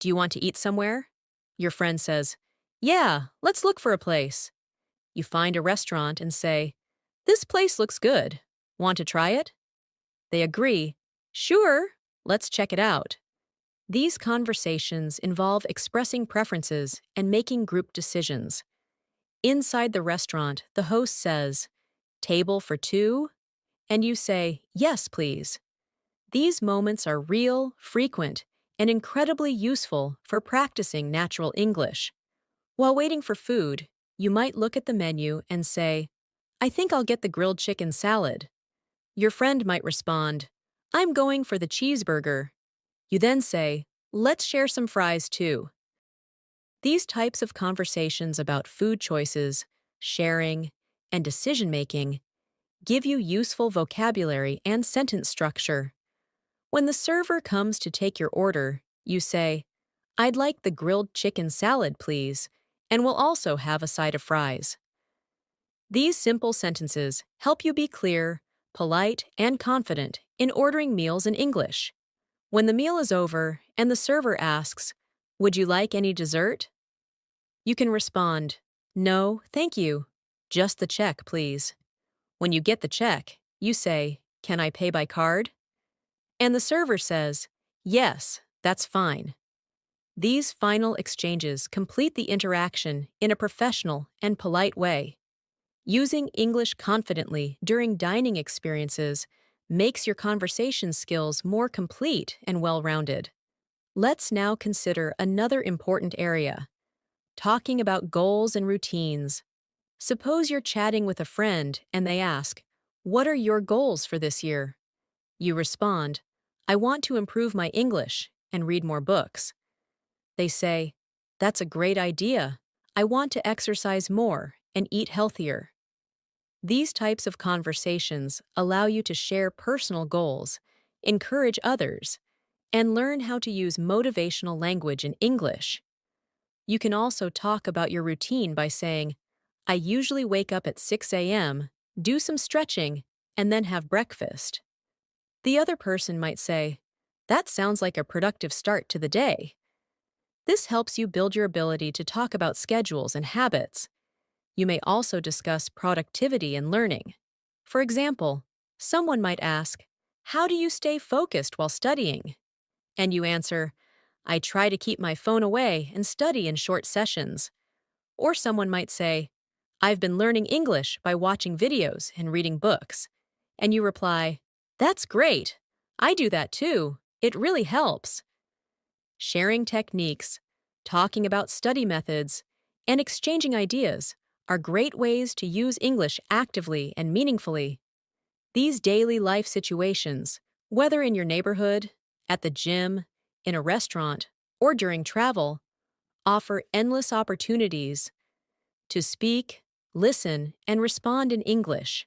Do you want to eat somewhere?" Your friend says, "Yeah, let's look for a place." You find a restaurant and say, "This place looks good. Want to try it?" They agree, "Sure, let's check it out." These conversations involve expressing preferences and making group decisions. Inside the restaurant, the host says, "Table for two?" And you say, "Yes, please." These moments are real, frequent, and incredibly useful for practicing natural English. While waiting for food, you might look at the menu and say, "I think I'll get the grilled chicken salad." Your friend might respond, "I'm going for the cheeseburger." You then say, "Let's share some fries too." These types of conversations about food choices, sharing, and decision making give you useful vocabulary and sentence structure. When the server comes to take your order, you say, "I'd like the grilled chicken salad, please, and we'll also have a side of fries." These simple sentences help you be clear, polite, and confident in ordering meals in English. When the meal is over and the server asks, "Would you like any dessert?" you can respond, "No, thank you. Just the check, please." When you get the check, you say, "Can I pay by card?" And the server says, "Yes, that's fine." These final exchanges complete the interaction in a professional and polite way. Using English confidently during dining experiences makes your conversation skills more complete and well-rounded. Let's now consider another important area, talking about goals and routines. Suppose you're chatting with a friend and they ask, "What are your goals for this year?" You respond, "I want to improve my English and read more books." They say, "That's a great idea. I want to exercise more and eat healthier." These types of conversations allow you to share personal goals, encourage others, and learn how to use motivational language in English. You can also talk about your routine by saying, "I usually wake up at 6 a.m., do some stretching, and then have breakfast." The other person might say, "That sounds like a productive start to the day." This helps you build your ability to talk about schedules and habits. You may also discuss productivity and learning. For example, someone might ask, "How do you stay focused while studying?" And you answer, "I try to keep my phone away and study in short sessions." Or someone might say, "I've been learning English by watching videos and reading books." And you reply, "That's great. I do that too. It really helps." Sharing techniques, talking about study methods, and exchanging ideas are great ways to use English actively and meaningfully. These daily life situations, whether in your neighborhood, at the gym, in a restaurant, or during travel, offer endless opportunities to speak, listen, and respond in English.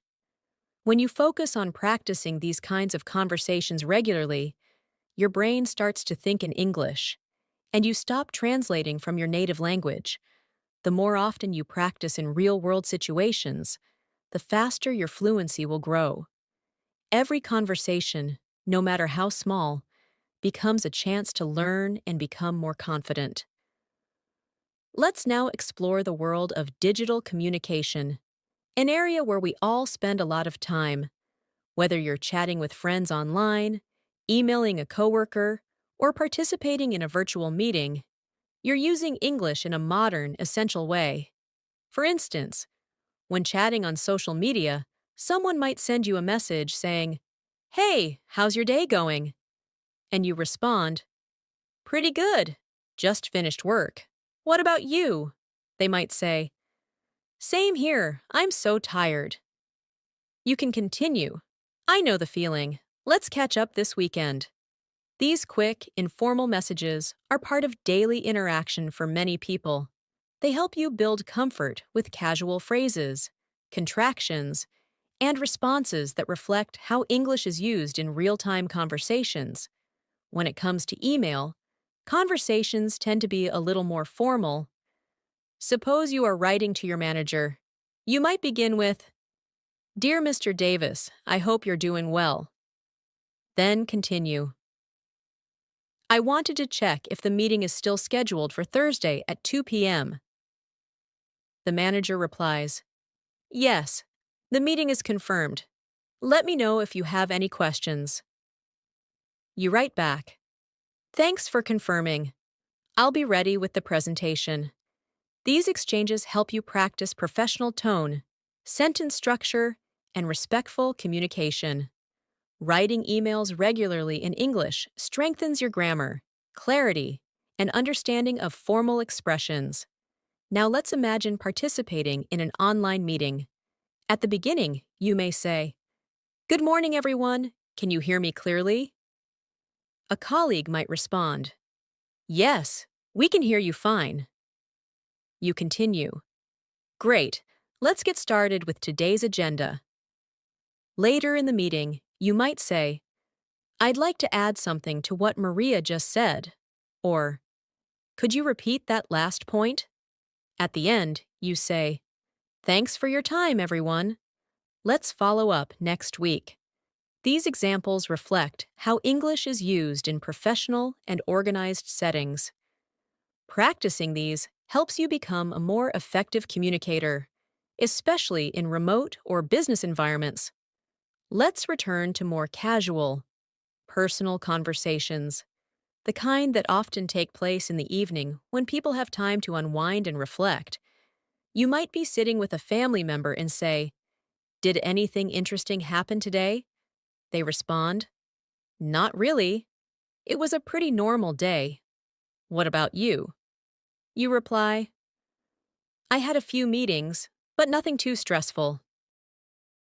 When you focus on practicing these kinds of conversations regularly, your brain starts to think in English, and you stop translating from your native language. The more often you practice in real-world situations, the faster your fluency will grow. Every conversation, no matter how small, becomes a chance to learn and become more confident. Let's now explore the world of digital communication, an area where we all spend a lot of time. Whether you're chatting with friends online, emailing a coworker, or participating in a virtual meeting, you're using English in a modern, essential way. For instance, when chatting on social media, someone might send you a message saying, "Hey, how's your day going?" And you respond, "Pretty good. Just finished work. What about you?" They might say, "Same here. I'm so tired." You can continue. "I know the feeling. Let's catch up this weekend." These quick, informal messages are part of daily interaction for many people. They help you build comfort with casual phrases, contractions, and responses that reflect how English is used in real-time conversations. When it comes to email, conversations tend to be a little more formal. Suppose you are writing to your manager. You might begin with, "Dear Mr. Davis, I hope you're doing well." Then continue. "I wanted to check if the meeting is still scheduled for Thursday at 2 p.m. The manager replies, "Yes, the meeting is confirmed. Let me know if you have any questions." You write back, "Thanks for confirming. I'll be ready with the presentation." These exchanges help you practice professional tone, sentence structure, and respectful communication. Writing emails regularly in English strengthens your grammar, clarity, and understanding of formal expressions. Now let's imagine participating in an online meeting. At the beginning, you may say, "Good morning, everyone. Can you hear me clearly?" A colleague might respond, "Yes, we can hear you fine." You continue, "Great. Let's get started with today's agenda." Later in the meeting, you might say, "I'd like to add something to what Maria just said." Or, "Could you repeat that last point?" At the end, you say, "Thanks for your time, everyone. Let's follow up next week." These examples reflect how English is used in professional and organized settings. Practicing these helps you become a more effective communicator, especially in remote or business environments. Let's return to more casual, personal conversations, the kind that often take place in the evening when people have time to unwind and reflect. You might be sitting with a family member and say, "Did anything interesting happen today?" They respond, "Not really. It was a pretty normal day. What about you?" You reply, "I had a few meetings, but nothing too stressful."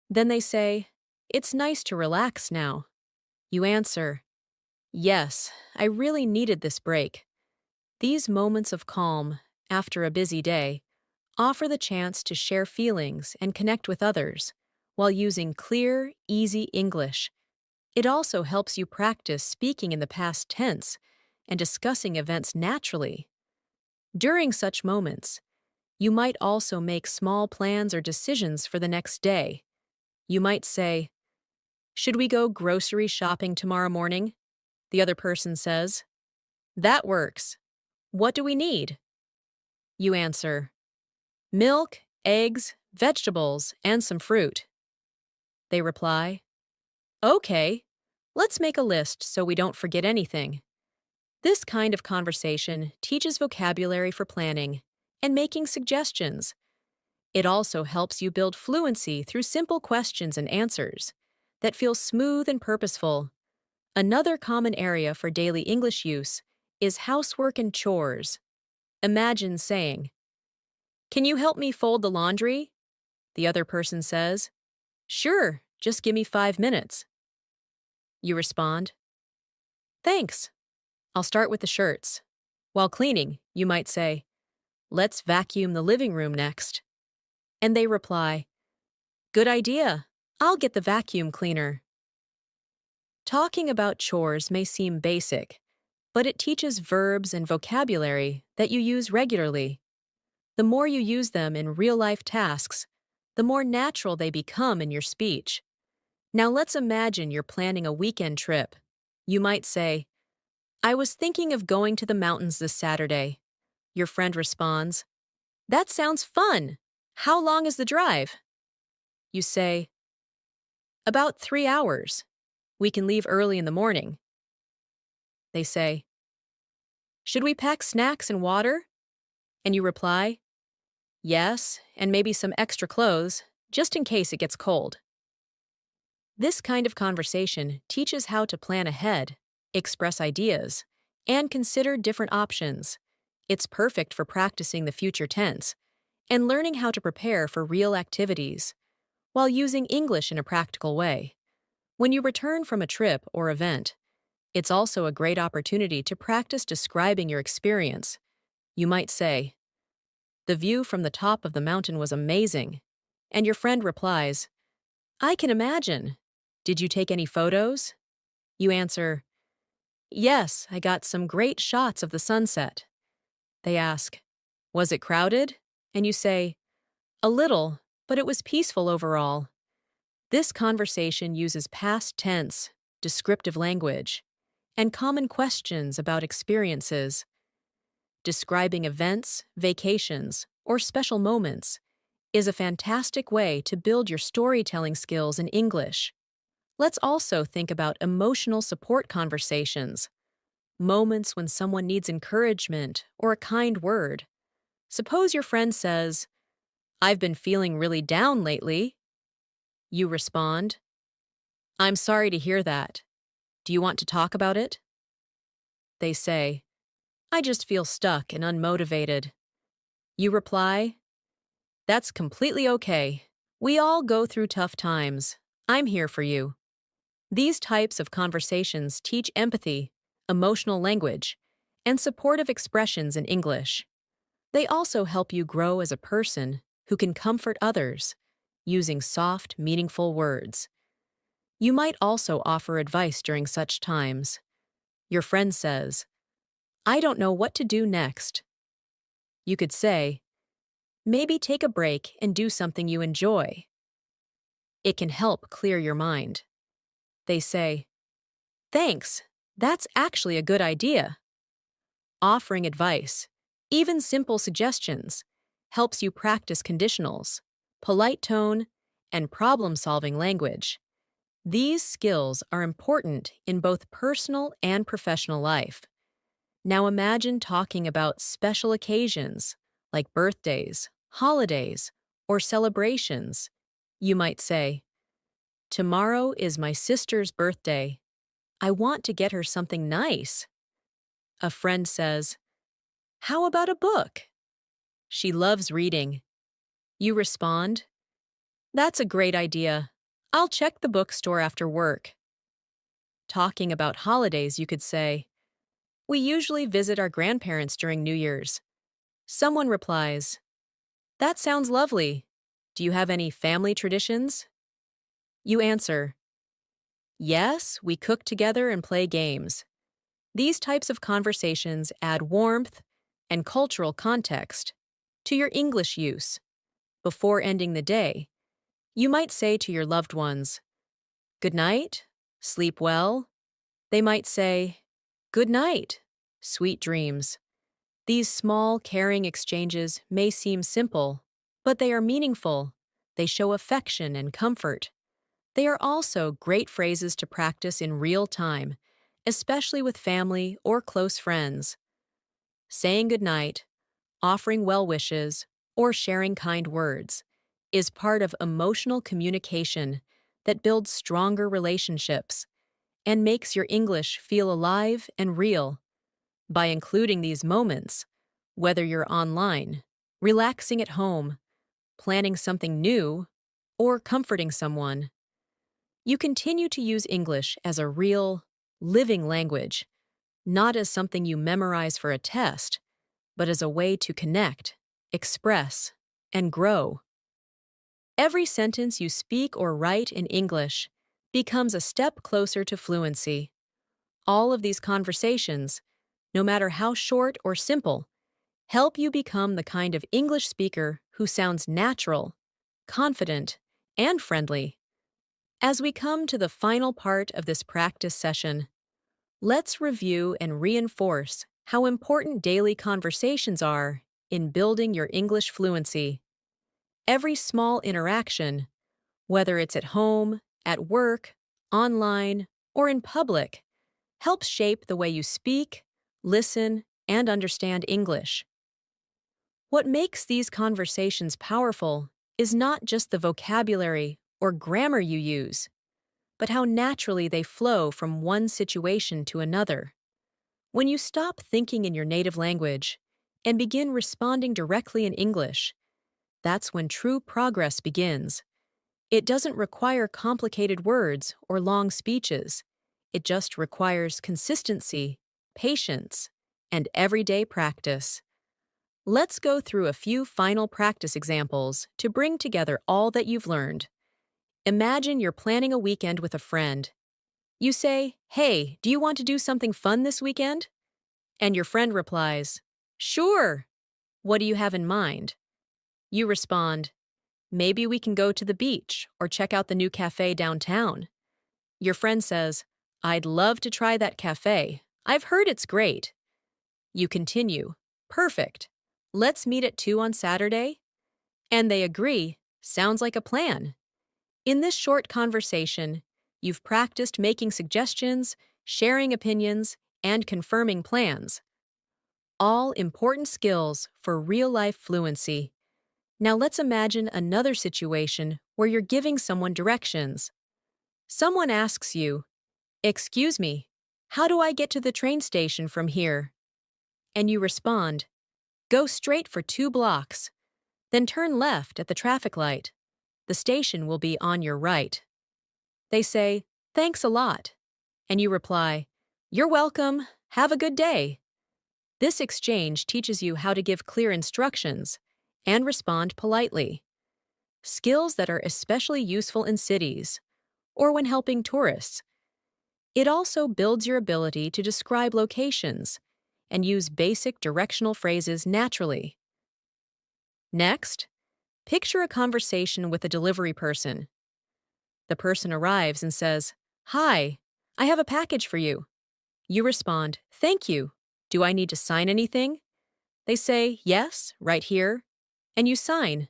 Then they say, "It's nice to relax now." You answer, "Yes, I really needed this break." These moments of calm, after a busy day, offer the chance to share feelings and connect with others while using clear, easy English. It also helps you practice speaking in the past tense and discussing events naturally. During such moments, you might also make small plans or decisions for the next day. You might say, "Should we go grocery shopping tomorrow morning?" The other person says, "That works. What do we need?" You answer, "Milk, eggs, vegetables, and some fruit." They reply, "Okay, let's make a list so we don't forget anything." This kind of conversation teaches vocabulary for planning and making suggestions. It also helps you build fluency through simple questions and answers that feel smooth and purposeful. Another common area for daily English use is housework and chores. Imagine saying, "Can you help me fold the laundry?" The other person says, "Sure, just give me 5 minutes." You respond, "Thanks. I'll start with the shirts." While cleaning, you might say, "Let's vacuum the living room next." And they reply, "Good idea. I'll get the vacuum cleaner." Talking about chores may seem basic, but it teaches verbs and vocabulary that you use regularly. The more you use them in real-life tasks, the more natural they become in your speech. Now let's imagine you're planning a weekend trip. You might say, I was thinking of going to the mountains this Saturday. Your friend responds, That sounds fun. How long is the drive? You say, About 3 hours. We can leave early in the morning. They say, Should we pack snacks and water? And you reply, Yes, and maybe some extra clothes, just in case it gets cold. This kind of conversation teaches how to plan ahead, express ideas, and consider different options. It's perfect for practicing the future tense and learning how to prepare for real activities while using English in a practical way. When you return from a trip or event, it's also a great opportunity to practice describing your experience. You might say, The view from the top of the mountain was amazing. And your friend replies, I can imagine. Did you take any photos? You answer, Yes, I got some great shots of the sunset. They ask, Was it crowded? And you say, A little, but it was peaceful overall. This conversation uses past tense, descriptive language, and common questions about experiences. Describing events, vacations, or special moments is a fantastic way to build your storytelling skills in English. Let's also think about emotional support conversations, moments when someone needs encouragement or a kind word. Suppose your friend says, I've been feeling really down lately. You respond, I'm sorry to hear that. Do you want to talk about it? They say, I just feel stuck and unmotivated. You reply, That's completely okay. We all go through tough times. I'm here for you. These types of conversations teach empathy, emotional language, and supportive expressions in English. They also help you grow as a person who can comfort others using soft, meaningful words. You might also offer advice during such times. Your friend says, I don't know what to do next. You could say, Maybe take a break and do something you enjoy. It can help clear your mind. They say, Thanks, that's actually a good idea. Offering advice, even simple suggestions, helps you practice conditionals, polite tone, and problem-solving language. These skills are important in both personal and professional life. Now imagine talking about special occasions like birthdays, holidays, or celebrations. You might say, Tomorrow is my sister's birthday. I want to get her something nice. A friend says, How about a book? She loves reading. You respond, That's a great idea. I'll check the bookstore after work. Talking about holidays, you could say, We usually visit our grandparents during New Year's. Someone replies, That sounds lovely. Do you have any family traditions? You answer, Yes, we cook together and play games. These types of conversations add warmth and cultural context to your English use. Before ending the day, you might say to your loved ones, Good night, sleep well. They might say, Good night, sweet dreams. These small, caring exchanges may seem simple, but they are meaningful. They show affection and comfort. They are also great phrases to practice in real time, especially with family or close friends. Saying goodnight, offering well wishes, or sharing kind words is part of emotional communication that builds stronger relationships and makes your English feel alive and real. By including these moments, whether you're online, relaxing at home, planning something new, or comforting someone, you continue to use English as a real, living language, not as something you memorize for a test, but as a way to connect, express, and grow. Every sentence you speak or write in English becomes a step closer to fluency. All of these conversations, no matter how short or simple, help you become the kind of English speaker who sounds natural, confident, and friendly. As we come to the final part of this practice session, Let's review and reinforce how important daily conversations are in building your English fluency. Every small interaction, whether it's at home, at work, online, or in public, helps shape the way you speak, listen, and understand English. What makes these conversations powerful is not just the vocabulary or grammar you use, but how naturally they flow from one situation to another. When you stop thinking in your native language and begin responding directly in English, that's when true progress begins. It doesn't require complicated words or long speeches. It just requires consistency, patience, and everyday practice. Let's go through a few final practice examples to bring together all that you've learned. Imagine you're planning a weekend with a friend. You say, "Hey, do you want to do something fun this weekend?" And your friend replies, "Sure. What do you have in mind?" You respond, "Maybe we can go to the beach or check out the new cafe downtown." Your friend says, "I'd love to try that cafe. I've heard it's great." You continue, "Perfect. Let's meet at 2 on Saturday?" And they agree, "Sounds like a plan." In this short conversation, you've practiced making suggestions, sharing opinions, and confirming plans. All important skills for real-life fluency. Now let's imagine another situation where you're giving someone directions. Someone asks you, "Excuse me, how do I get to the train station from here?" And you respond, "Go straight for 2 blocks, then turn left at the traffic light. The station will be on your right." They say, "Thanks a lot." And you reply, "You're welcome. Have a good day." This exchange teaches you how to give clear instructions and respond politely. Skills that are especially useful in cities or when helping tourists. It also builds your ability to describe locations and use basic directional phrases naturally. Next, picture a conversation with a delivery person. The person arrives and says, "Hi, I have a package for you." You respond, "Thank you. Do I need to sign anything?" They say, "Yes, right here." And you sign.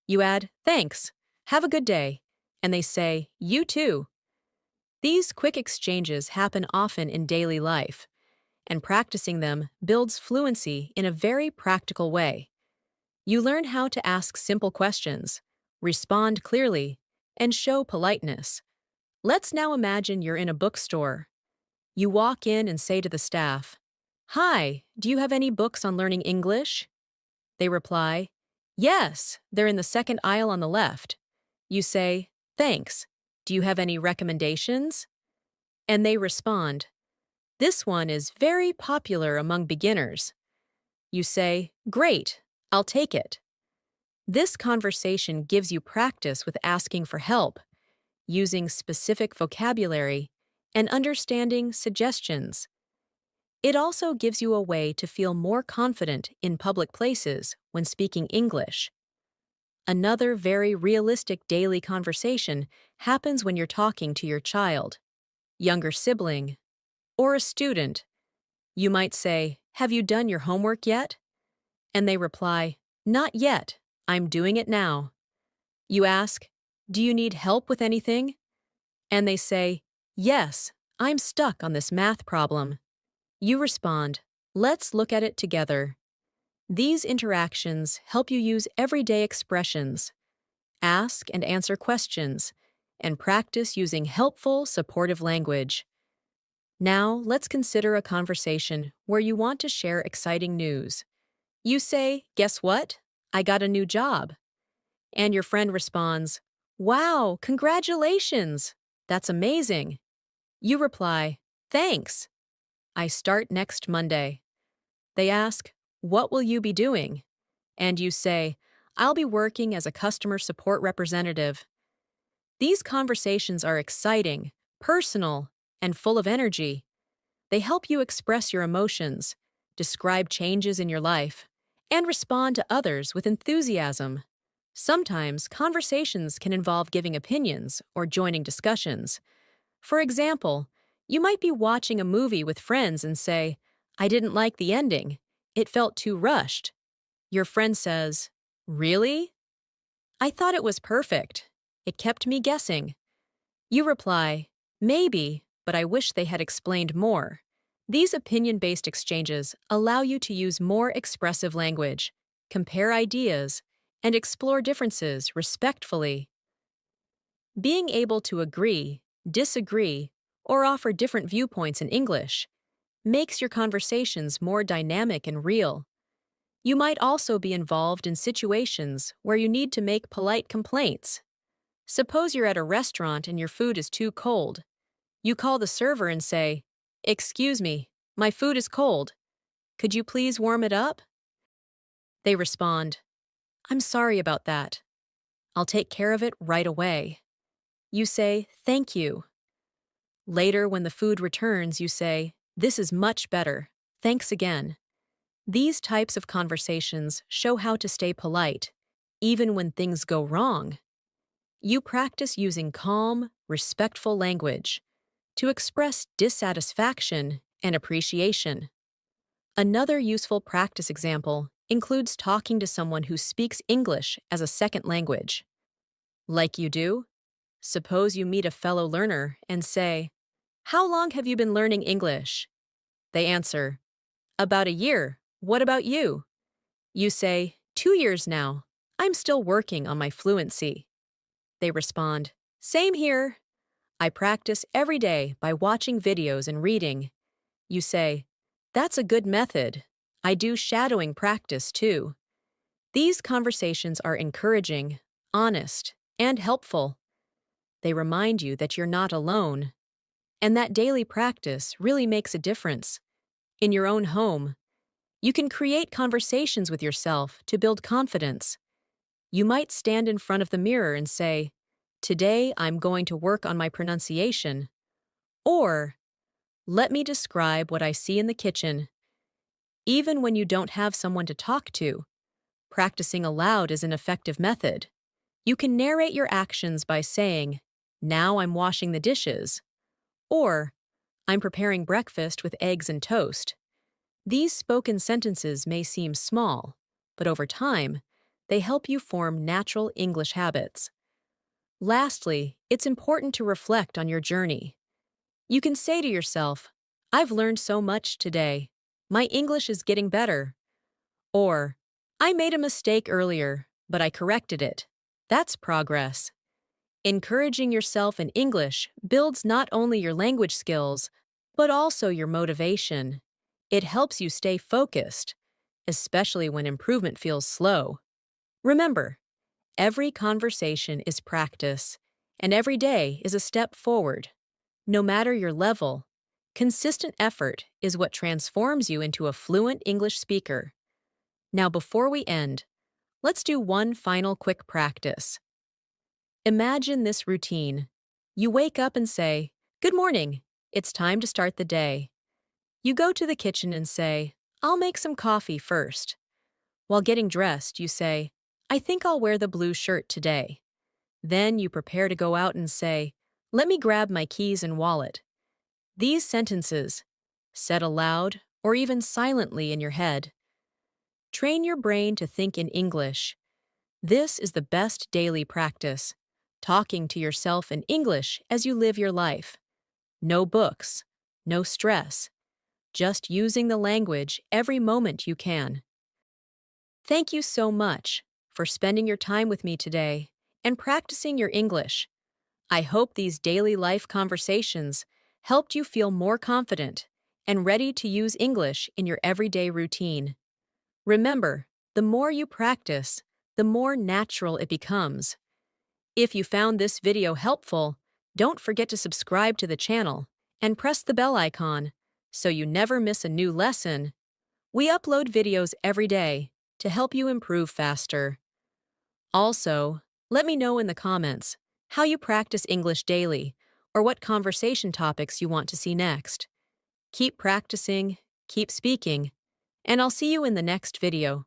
You add, "Thanks. Have a good day." And they say, "You too." These quick exchanges happen often in daily life, and practicing them builds fluency in a very practical way. You learn how to ask simple questions, respond clearly, and show politeness. Let's now imagine you're in a bookstore. You walk in and say to the staff, "Hi, do you have any books on learning English?" They reply, "Yes, they're in the second aisle on the left." You say, "Thanks. Do you have any recommendations?" And they respond, "This one is very popular among beginners." You say, "Great, I'll take it." This conversation gives you practice with asking for help, using specific vocabulary, and understanding suggestions. It also gives you a way to feel more confident in public places when speaking English. Another very realistic daily conversation happens when you're talking to your child, younger sibling, or a student. You might say, "Have you done your homework yet?" And they reply, "Not yet. I'm doing it now." You ask, "Do you need help with anything?" And they say, "Yes, I'm stuck on this math problem." You respond, "Let's look at it together." These interactions help you use everyday expressions, ask and answer questions, and practice using helpful, supportive language. Now, let's consider a conversation where you want to share exciting news. You say, "Guess what? I got a new job." And your friend responds, "Wow, congratulations! That's amazing." You reply, "Thanks. I start next Monday." They ask, "What will you be doing?" And you say, "I'll be working as a customer support representative." These conversations are exciting, personal, and full of energy. They help you express your emotions, describe changes in your life, and respond to others with enthusiasm. Sometimes conversations can involve giving opinions or joining discussions. For example, You might be watching a movie with friends and say, I didn't like the ending. It felt too rushed. Your friend says, Really? I thought it was perfect. It kept me guessing. You reply, Maybe, but I wish they had explained more. These opinion-based exchanges allow you to use more expressive language, compare ideas, and explore differences respectfully. Being able to agree, disagree, or offer different viewpoints in English makes your conversations more dynamic and real. You might also be involved in situations where you need to make polite complaints. Suppose you're at a restaurant and your food is too cold. You call the server and say, Excuse me, my food is cold. Could you please warm it up? They respond, I'm sorry about that. I'll take care of it right away. You say, Thank you. Later, when the food returns, you say, This is much better. Thanks again. These types of conversations show how to stay polite, even when things go wrong. You practice using calm, respectful language to express dissatisfaction and appreciation. Another useful practice example includes talking to someone who speaks English as a second language. Like you do, suppose you meet a fellow learner and say, How long have you been learning English? They answer, About a year. What about you? You say, 2 years now. I'm still working on my fluency. They respond, Same here. I practice every day by watching videos and reading. You say, That's a good method. I do shadowing practice too. These conversations are encouraging, honest, and helpful. They remind you that you're not alone, and that daily practice really makes a difference. In your own home, you can create conversations with yourself to build confidence. You might stand in front of the mirror and say, Today I'm going to work on my pronunciation. Or, Let me describe what I see in the kitchen. Even when you don't have someone to talk to, practicing aloud is an effective method. You can narrate your actions by saying, Now I'm washing the dishes. Or, I'm preparing breakfast with eggs and toast. These spoken sentences may seem small, but over time, they help you form natural English habits. Lastly, it's important to reflect on your journey. You can say to yourself, I've learned so much today. My English is getting better. Or, I made a mistake earlier, but I corrected it. That's progress. Encouraging yourself in English builds not only your language skills, but also your motivation. It helps you stay focused, especially when improvement feels slow. Remember, every conversation is practice, and every day is a step forward. No matter your level, consistent effort is what transforms you into a fluent English speaker. Now, before we end, let's do one final quick practice. Imagine this routine. You wake up and say, Good morning. It's time to start the day. You go to the kitchen and say, I'll make some coffee first. While getting dressed, you say, I think I'll wear the blue shirt today. Then you prepare to go out and say, Let me grab my keys and wallet. These sentences, said aloud or even silently in your head, train your brain to think in English. This is the best daily practice, talking to yourself in English as you live your life. No books, no stress, just using the language every moment you can. Thank you so much for spending your time with me today and practicing your English. I hope these daily life conversations helped you feel more confident and ready to use English in your everyday routine. Remember, the more you practice, the more natural it becomes. If you found this video helpful, don't forget to subscribe to the channel and press the bell icon so you never miss a new lesson. We upload videos every day to help you improve faster. Also, let me know in the comments how you practice English daily or what conversation topics you want to see next. Keep practicing, keep speaking, and I'll see you in the next video.